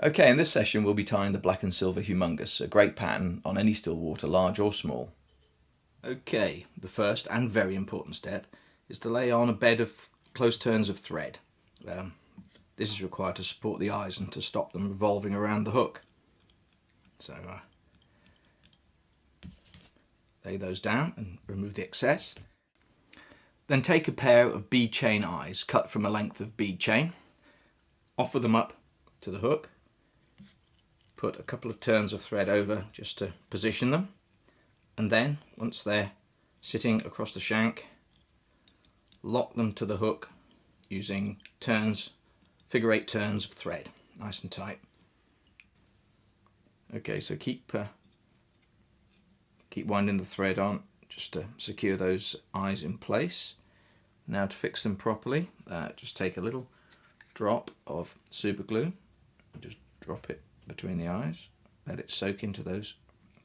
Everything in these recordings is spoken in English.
Okay, in this session we'll be tying the Black and Silver Humungous, a great pattern on any still water, large or small. Okay, the first and very important step is to lay on a bed of close turns of thread. This is required to support the eyes and to stop them revolving around the hook. So lay those down and remove the excess. Then take a pair of bead chain eyes cut from a length of bead chain, offer them up to the hook, put a couple of turns of thread over just to position them, and then once they're sitting across the shank, lock them to the hook using turns, figure 8 turns of thread, nice and tight. Okay, so keep winding the thread on just to secure those eyes in place. Now to fix them properly, just take a little drop of super glue and just drop it between the eyes, let it soak into those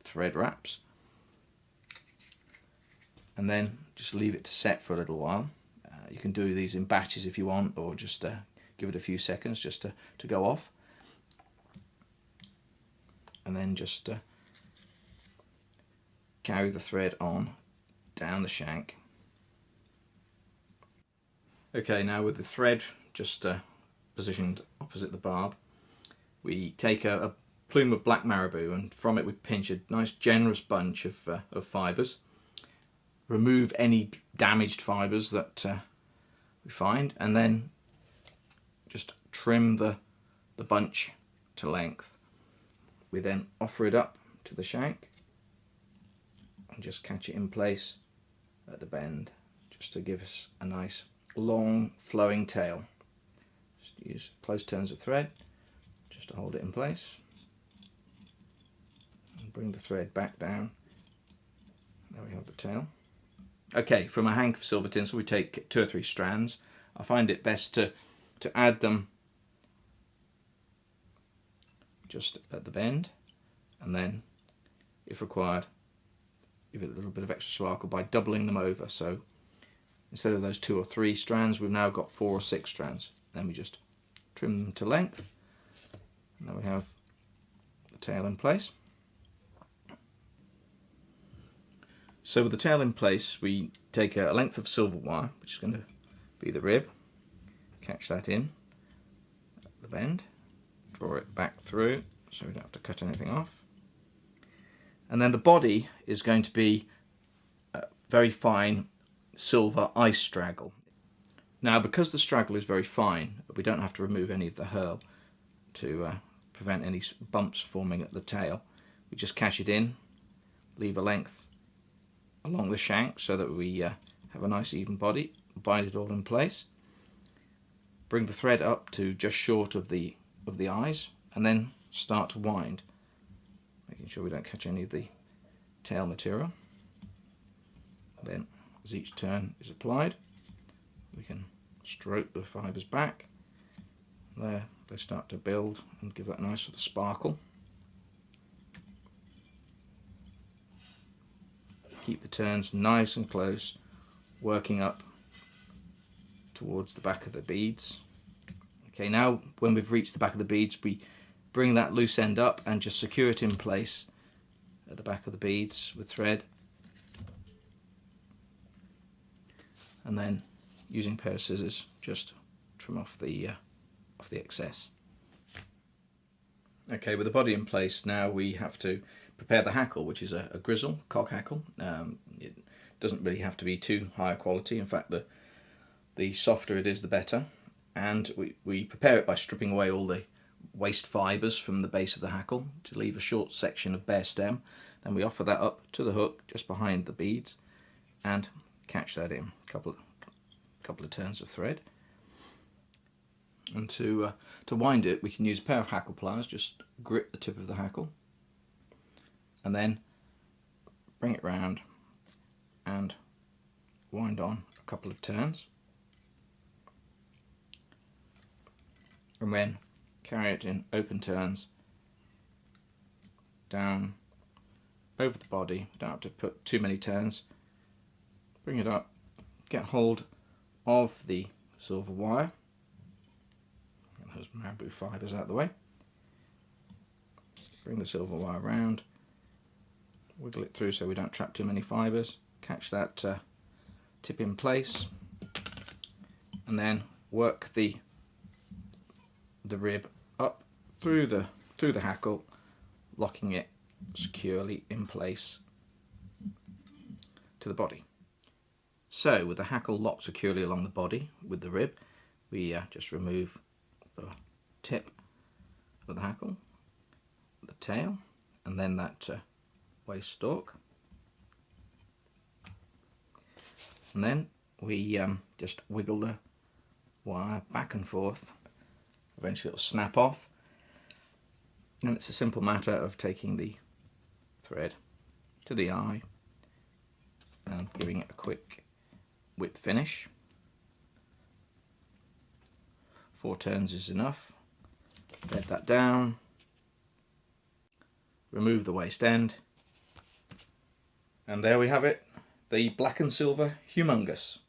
thread wraps, and then just leave it to set for a little while. You can do these in batches if you want, or just give it a few seconds just to go off, and then just carry the thread on down the shank. Okay, now with the thread just positioned opposite the barb, we take a plume of black marabou, and from it we pinch a nice generous bunch of fibres. Remove any damaged fibres that we find, and then just trim the bunch to length. We then offer it up to the shank and just catch it in place at the bend, just to give us a nice long flowing tail. Just use close turns of thread just to hold it in place, and bring the thread back down. There we have the tail. Okay, from a hank of silver tinsel we take 2 or 3 strands. I find it best to add them just at the bend, and then if required give it a little bit of extra sparkle by doubling them over. So instead of those 2 or 3 strands, we've now got 4 or 6 strands. Then we just trim them to length. Now we have the tail in place. So with the tail in place, we take a length of silver wire, which is going to be the rib, catch that in at the bend, draw it back through so we don't have to cut anything off. And then the body is going to be a very fine silver ice straggle. Now because the straggle is very fine, we don't have to remove any of the herl to prevent any bumps forming at the tail. We just catch it in, leave a length along the shank so that we have a nice even body, bind it all in place, bring the thread up to just short of the eyes, and then start to wind, making sure we don't catch any of the tail material. Then as each turn is applied, we can stroke the fibres back. There they start to build and give that nice sort of sparkle. Keep the turns nice and close, working up towards the back of the beads. Okay, now when we've reached the back of the beads, we bring that loose end up and just secure it in place at the back of the beads with thread, and then using a pair of scissors just trim off the excess. Okay, with the body in place, now we have to prepare the hackle, which is a grizzle, cock hackle. It doesn't really have to be too high quality. In fact, the softer it is, the better. And we prepare it by stripping away all the waste fibres from the base of the hackle to leave a short section of bare stem. Then we offer that up to the hook just behind the beads and catch that in. Couple of turns of thread. And to wind it, we can use a pair of hackle pliers. Just grip the tip of the hackle and then bring it round and wind on a couple of turns, and then carry it in open turns down over the body. Don't have to put too many turns. Bring it up, get hold of the silver wire, get those marabou fibres out of the way, bring the silver wire around, wiggle it through so we don't trap too many fibres, catch that tip in place, and then work the rib up through the hackle, locking it securely in place to the body. So with the hackle locked securely along the body with the rib, we just remove the tip of the hackle, the tail, and then that waist stalk, and then we just wiggle the wire back and forth. Eventually it'll snap off, and it's a simple matter of taking the thread to the eye and giving it a quick whip finish. 4 turns is enough. Bed that down, remove the waste end, and there we have it, the black and silver Humungous.